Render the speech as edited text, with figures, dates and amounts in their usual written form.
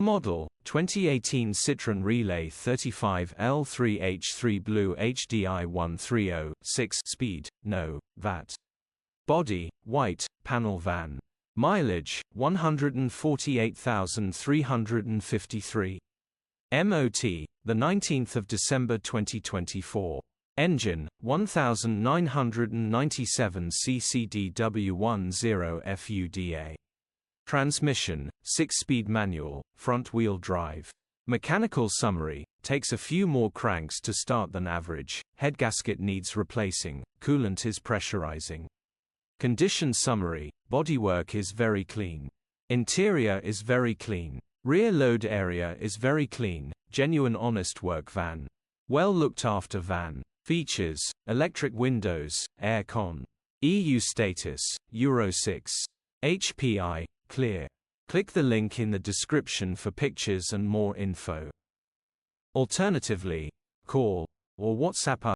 Model, 2018 Citroen Relay 35 L3H3 BlueHDi 130/6 Speed, no, VAT. Body, white, panel van. Mileage, 148,353. MOT, the 19th of December 2024. Engine, 1997 ccDW10 FUDA. Transmission, 6-speed manual, front-wheel drive. Mechanical summary, takes a few more cranks to start than average, head gasket needs replacing, coolant is pressurizing. Condition summary, bodywork is very clean. Interior is very clean. Rear load area is very clean, genuine honest work van. Well looked after van. Features, electric windows, air con. EU status, Euro 6. HPI, clear. Click the link in the description for pictures and more info. Alternatively, call or WhatsApp us